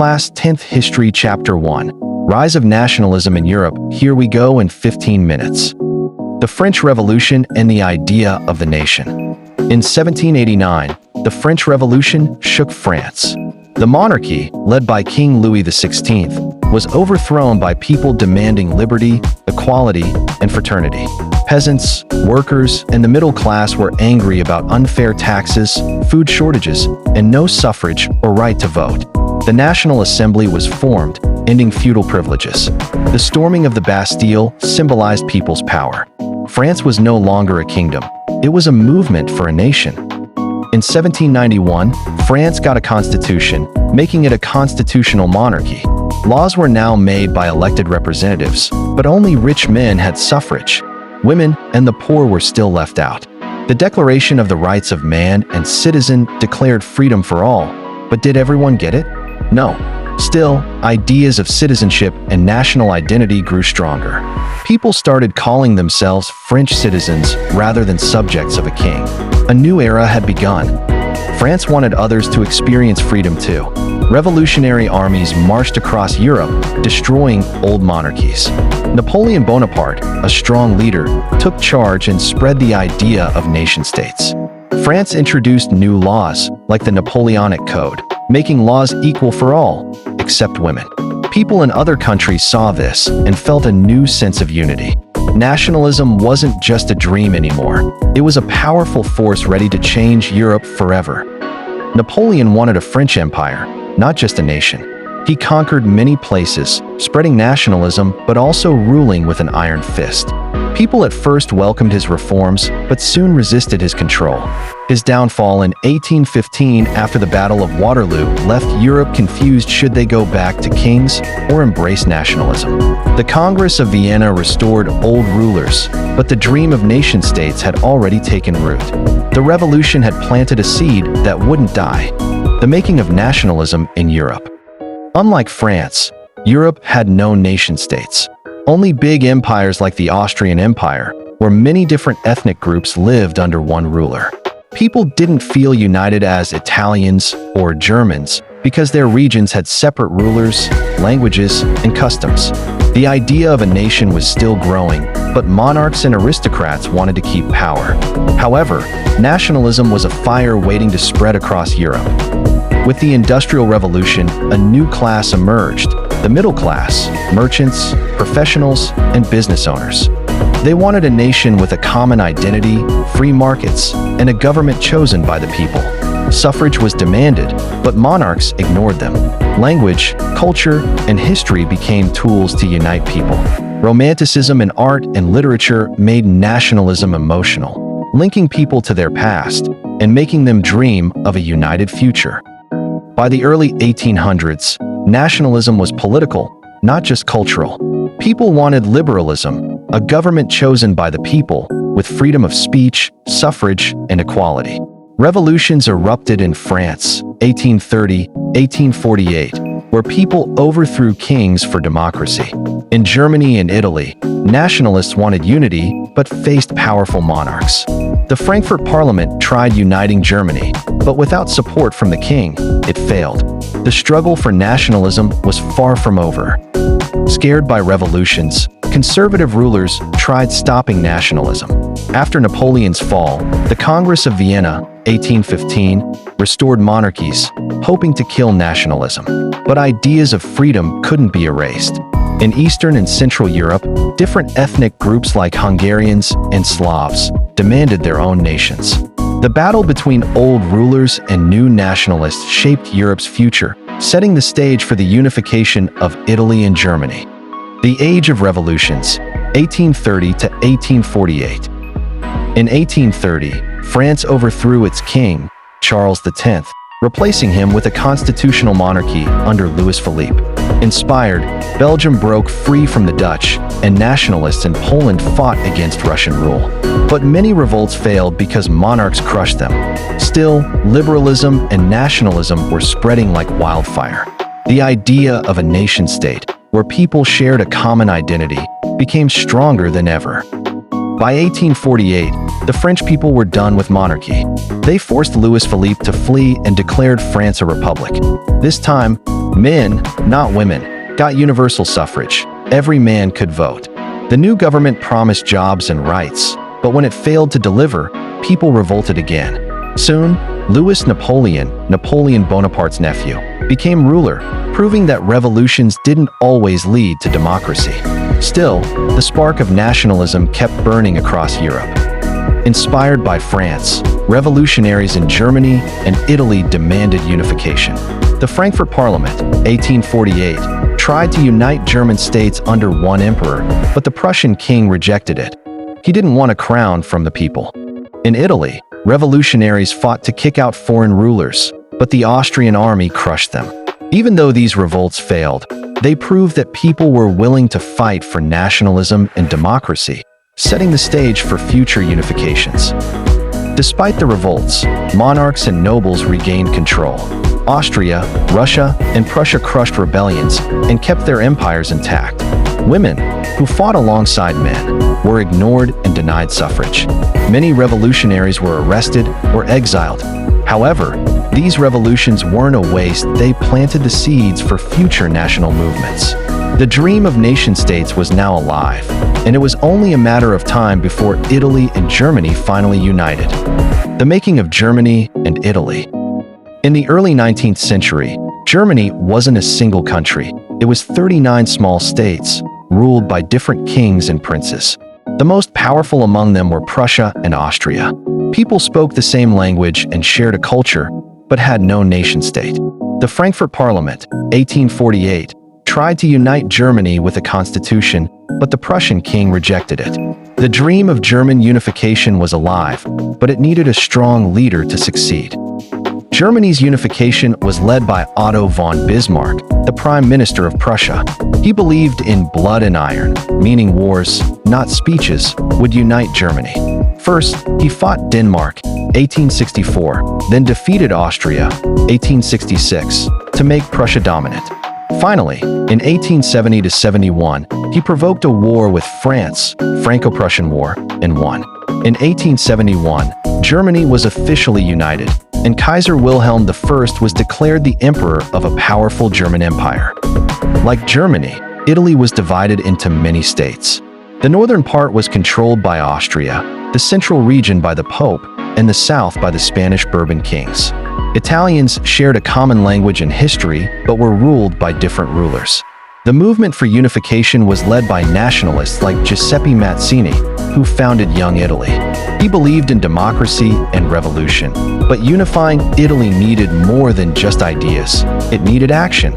Class 10th History Chapter 1. Rise of Nationalism in Europe. Here we go in 15 minutes. The French Revolution and the idea of the nation. In 1789, the French Revolution shook France. The monarchy, led by King Louis XVI, was overthrown by people demanding liberty, equality, and fraternity. Peasants, workers, and the middle class were angry about unfair taxes, food shortages, and no suffrage or right to vote. The National Assembly was formed, ending feudal privileges. The storming of the Bastille symbolized people's power. France was no longer a kingdom. It was a movement for a nation. In 1791, France got a constitution, making it a constitutional monarchy. Laws were now made by elected representatives, but only rich men had suffrage. Women and the poor were still left out. The Declaration of the Rights of Man and Citizen declared freedom for all, but did everyone get it? No. Still, ideas of citizenship and national identity grew stronger. People started calling themselves French citizens rather than subjects of a king. A new era had begun. France wanted others to experience freedom too. Revolutionary armies marched across Europe, destroying old monarchies. Napoleon Bonaparte, a strong leader, took charge and spread the idea of nation-states. France introduced new laws, like the Napoleonic Code, making laws equal for all, except women. People in other countries saw this and felt a new sense of unity. Nationalism wasn't just a dream anymore. It was a powerful force ready to change Europe forever. Napoleon wanted a French empire, not just a nation. He conquered many places, spreading nationalism but also ruling with an iron fist. People at first welcomed his reforms, but soon resisted his control. His downfall in 1815 after the Battle of Waterloo left Europe confused should they go back to kings or embrace nationalism. The Congress of Vienna restored old rulers, but the dream of nation-states had already taken root. The revolution had planted a seed that wouldn't die. The making of nationalism in Europe. Unlike France, Europe had no nation-states. Only big empires like the Austrian Empire, where many different ethnic groups lived under one ruler. People didn't feel united as Italians or Germans because their regions had separate rulers, languages, and customs. The idea of a nation was still growing, but monarchs and aristocrats wanted to keep power. However, nationalism was a fire waiting to spread across Europe. With the Industrial Revolution, a new class emerged: the middle class, merchants, professionals, and business owners. They wanted a nation with a common identity, free markets, and a government chosen by the people. Suffrage was demanded, but monarchs ignored them. Language, culture, and history became tools to unite people. Romanticism in art and literature made nationalism emotional, linking people to their past and making them dream of a united future. By the early 1800s, nationalism was political, not just cultural. People wanted liberalism, a government chosen by the people, with freedom of speech, suffrage, and equality. Revolutions erupted in France, 1830, 1848, where people overthrew kings for democracy. In Germany and Italy, nationalists wanted unity but faced powerful monarchs. The Frankfurt Parliament tried uniting Germany, but without support from the king, it failed. The struggle for nationalism was far from over. Scared by revolutions, conservative rulers tried stopping nationalism. After Napoleon's fall, the Congress of Vienna, 1815, restored monarchies, hoping to kill nationalism. But ideas of freedom couldn't be erased. In Eastern and Central Europe, different ethnic groups like Hungarians and Slavs demanded their own nations. The battle between old rulers and new nationalists shaped Europe's future, setting the stage for the unification of Italy and Germany. The Age of Revolutions, 1830 to 1848. In 1830, France overthrew its king, Charles X, replacing him with a constitutional monarchy under Louis Philippe. Inspired, Belgium broke free from the Dutch, and nationalists in Poland fought against Russian rule. But many revolts failed because monarchs crushed them. Still, liberalism and nationalism were spreading like wildfire. The idea of a nation-state, where people shared a common identity, became stronger than ever. By 1848, the French people were done with monarchy. They forced Louis Philippe to flee and declared France a republic. This time, Men, not women, got universal suffrage. Every man could vote. The new government promised jobs and rights, but when it failed to deliver, people revolted again. Soon, Louis Napoleon Bonaparte's nephew, became ruler, proving that revolutions didn't always lead to democracy. Still, the spark of nationalism kept burning across Europe. Inspired by France, revolutionaries in Germany and Italy demanded unification. The Frankfurt Parliament, 1848, tried to unite German states under one emperor, but the Prussian king rejected it. He didn't want a crown from the people. In Italy, revolutionaries fought to kick out foreign rulers, but the Austrian army crushed them. Even though these revolts failed, they proved that people were willing to fight for nationalism and democracy, setting the stage for future unifications. Despite the revolts, monarchs and nobles regained control. Austria, Russia, and Prussia crushed rebellions and kept their empires intact. Women, who fought alongside men, were ignored and denied suffrage. Many revolutionaries were arrested or exiled. However, these revolutions weren't a waste. They planted the seeds for future national movements. The dream of nation-states was now alive, and it was only a matter of time before Italy and Germany finally united. The making of Germany and Italy. In the early 19th century, Germany wasn't a single country. It was 39 small states, ruled by different kings and princes. The most powerful among them were Prussia and Austria. People spoke the same language and shared a culture, but had no nation-state. The Frankfurt Parliament, 1848, tried to unite Germany with a constitution, but the Prussian king rejected it. The dream of German unification was alive, but it needed a strong leader to succeed. Germany's unification was led by Otto von Bismarck, the Prime Minister of Prussia. He believed in blood and iron, meaning wars, not speeches, would unite Germany. First, he fought Denmark, 1864, then defeated Austria, 1866, to make Prussia dominant. Finally, in 1870–71, he provoked a war with France, Franco-Prussian War, and won. In 1871, Germany was officially united, and Kaiser Wilhelm I was declared the emperor of a powerful German empire. Like Germany, Italy was divided into many states. The northern part was controlled by Austria, the central region by the Pope, and the south by the Spanish Bourbon kings. Italians shared a common language and history, but were ruled by different rulers. The movement for unification was led by nationalists like Giuseppe Mazzini, who founded Young Italy. He believed in democracy and revolution, but unifying Italy needed more than just ideas. It needed action.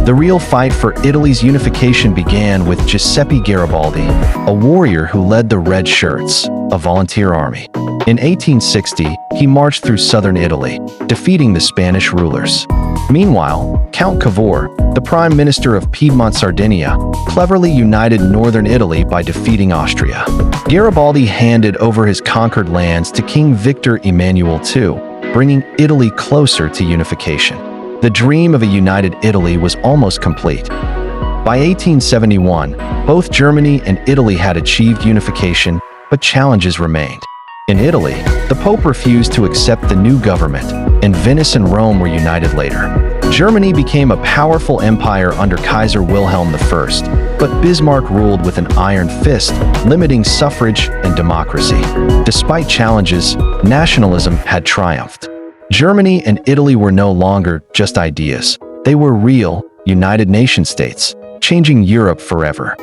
The real fight for Italy's unification began with Giuseppe Garibaldi, a warrior who led the Red Shirts, a volunteer army. In 1860, he marched through southern Italy, defeating the Spanish rulers. Meanwhile, Count Cavour, the Prime Minister of Piedmont Sardinia, cleverly united northern Italy by defeating Austria. Garibaldi handed over his conquered lands to King Victor Emmanuel II, bringing Italy closer to unification. The dream of a united Italy was almost complete. By 1871, both Germany and Italy had achieved unification, but challenges remained. In Italy, the Pope refused to accept the new government, and Venice and Rome were united later. Germany became a powerful empire under Kaiser Wilhelm I, but Bismarck ruled with an iron fist, limiting suffrage and democracy. Despite challenges, nationalism had triumphed. Germany and Italy were no longer just ideas. They were real, united nation-states, changing Europe forever.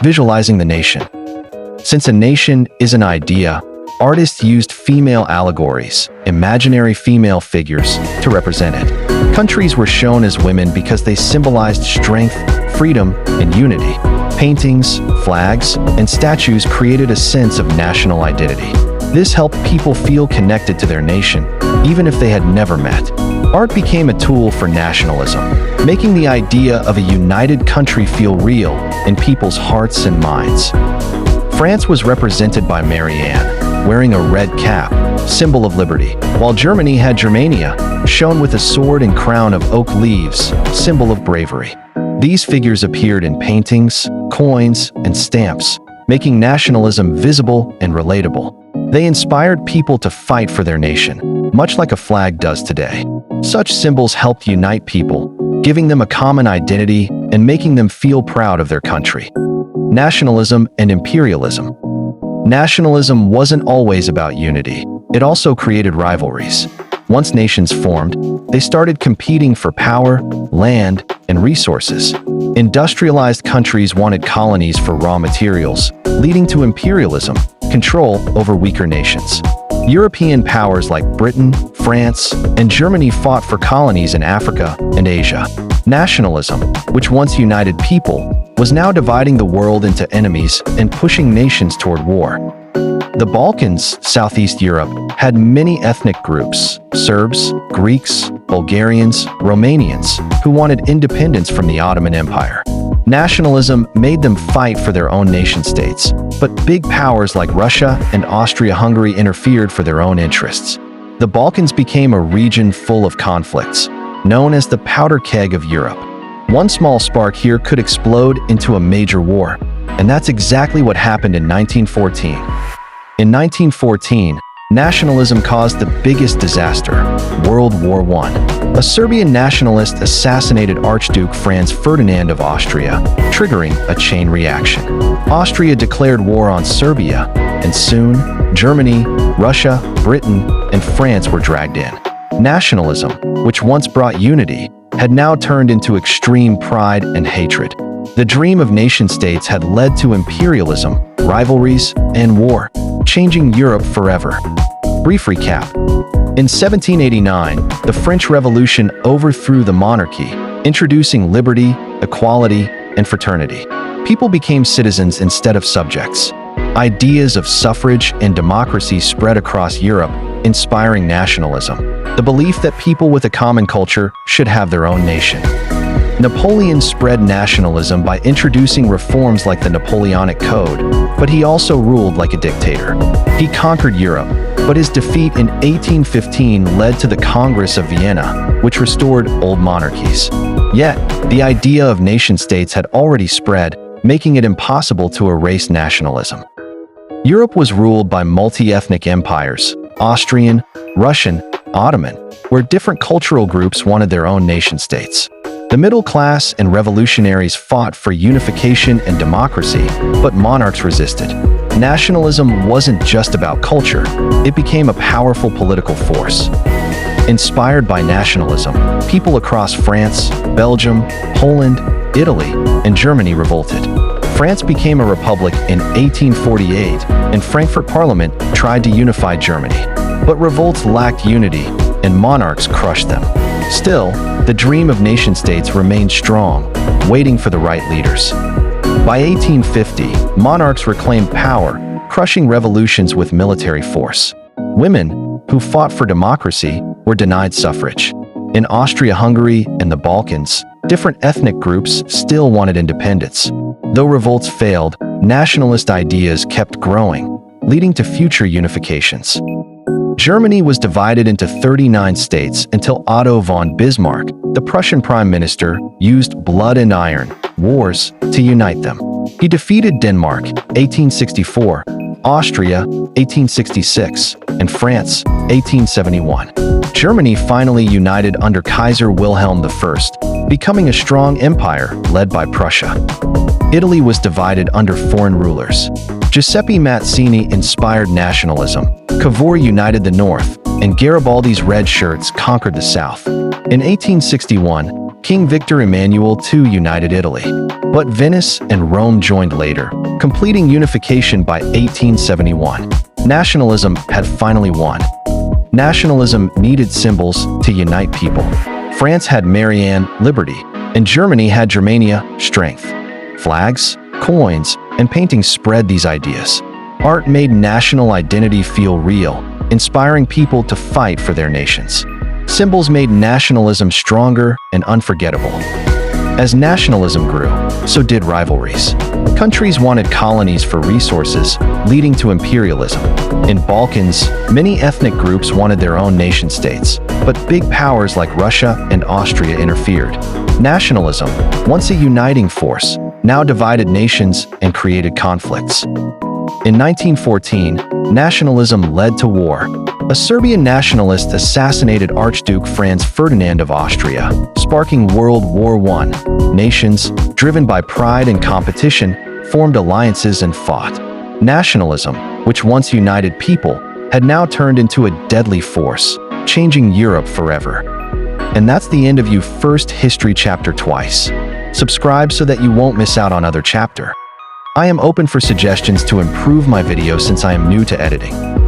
Visualizing the nation. Since a nation is an idea, artists used female allegories, imaginary female figures, to represent it. Countries were shown as women because they symbolized strength, freedom, and unity. Paintings, flags, and statues created a sense of national identity. This helped people feel connected to their nation, even if they had never met. Art became a tool for nationalism, making the idea of a united country feel real in people's hearts and minds. France was represented by Marianne, wearing a red cap, symbol of liberty, while Germany had Germania, shown with a sword and crown of oak leaves, symbol of bravery. These figures appeared in paintings, coins, and stamps, making nationalism visible and relatable. They inspired people to fight for their nation, much like a flag does today. Such symbols helped unite people, giving them a common identity and making them feel proud of their country. Nationalism and imperialism. Nationalism wasn't always about unity. It also created rivalries. Once nations formed, they started competing for power, land, and resources. Industrialized countries wanted colonies for raw materials, leading to imperialism, control over weaker nations. European powers like Britain, France, and Germany fought for colonies in Africa and Asia. Nationalism, which once united people, was now dividing the world into enemies and pushing nations toward war. The Balkans, Southeast Europe, had many ethnic groups: Serbs, Greeks, Bulgarians, Romanians, who wanted independence from the Ottoman Empire. Nationalism made them fight for their own nation-states, but big powers like Russia and Austria-Hungary interfered for their own interests. The Balkans became a region full of conflicts, known as the powder keg of Europe. One small spark here could explode into a major war, and that's exactly what happened in 1914. In 1914, nationalism caused the biggest disaster, World War I. A Serbian nationalist assassinated Archduke Franz Ferdinand of Austria, triggering a chain reaction. Austria declared war on Serbia, and soon, Germany, Russia, Britain, and France were dragged in. Nationalism, which once brought unity, had now turned into extreme pride and hatred. The dream of nation-states had led to imperialism, rivalries, and war, changing Europe forever. Brief recap. In 1789, the French Revolution overthrew the monarchy, introducing liberty, equality, and fraternity. People became citizens instead of subjects. Ideas of suffrage and democracy spread across Europe, inspiring nationalism, the belief that people with a common culture should have their own nation. Napoleon spread nationalism by introducing reforms like the Napoleonic Code, but he also ruled like a dictator. He conquered Europe, but his defeat in 1815 led to the Congress of Vienna, which restored old monarchies. Yet, the idea of nation-states had already spread, making it impossible to erase nationalism. Europe was ruled by multi-ethnic empires, Austrian, Russian, Ottoman, where different cultural groups wanted their own nation-states. The middle class and revolutionaries fought for unification and democracy, but monarchs resisted. Nationalism wasn't just about culture, it became a powerful political force. Inspired by nationalism, people across France, Belgium, Poland, Italy, and Germany revolted. France became a republic in 1848, and Frankfurt Parliament tried to unify Germany. But revolts lacked unity, and monarchs crushed them. Still, the dream of nation-states remained strong, waiting for the right leaders. By 1850, monarchs reclaimed power, crushing revolutions with military force. Women, who fought for democracy, were denied suffrage. In Austria-Hungary and the Balkans, different ethnic groups still wanted independence. Though revolts failed, nationalist ideas kept growing, leading to future unifications. Germany was divided into 39 states until Otto von Bismarck, the Prussian prime minister, used blood and iron wars to unite them. He defeated Denmark, 1864, Austria, 1866, and France, 1871. Germany finally united under Kaiser Wilhelm I, becoming a strong empire led by Prussia. Italy was divided under foreign rulers. Giuseppe Mazzini inspired nationalism. Cavour united the North, and Garibaldi's red shirts conquered the South. In 1861, King Victor Emmanuel II united Italy. But Venice and Rome joined later, completing unification by 1871. Nationalism had finally won. Nationalism needed symbols to unite people. France had Marianne, liberty, and Germany had Germania, strength. Flags, coins, and paintings spread these ideas. Art made national identity feel real, inspiring people to fight for their nations. Symbols made nationalism stronger and unforgettable. As nationalism grew, so did rivalries. Countries wanted colonies for resources, leading to imperialism. In Balkans, many ethnic groups wanted their own nation-states, but big powers like Russia and Austria interfered. Nationalism, once a uniting force, now divided nations and created conflicts. In 1914, nationalism led to war. A Serbian nationalist assassinated Archduke Franz Ferdinand of Austria, sparking World War I. Nations, driven by pride and competition, formed alliances and fought. Nationalism, which once united people, had now turned into a deadly force, changing Europe forever. And that's the end of your first history chapter twice. Subscribe so that you won't miss out on other chapter. I am open for suggestions to improve my video since I am new to editing.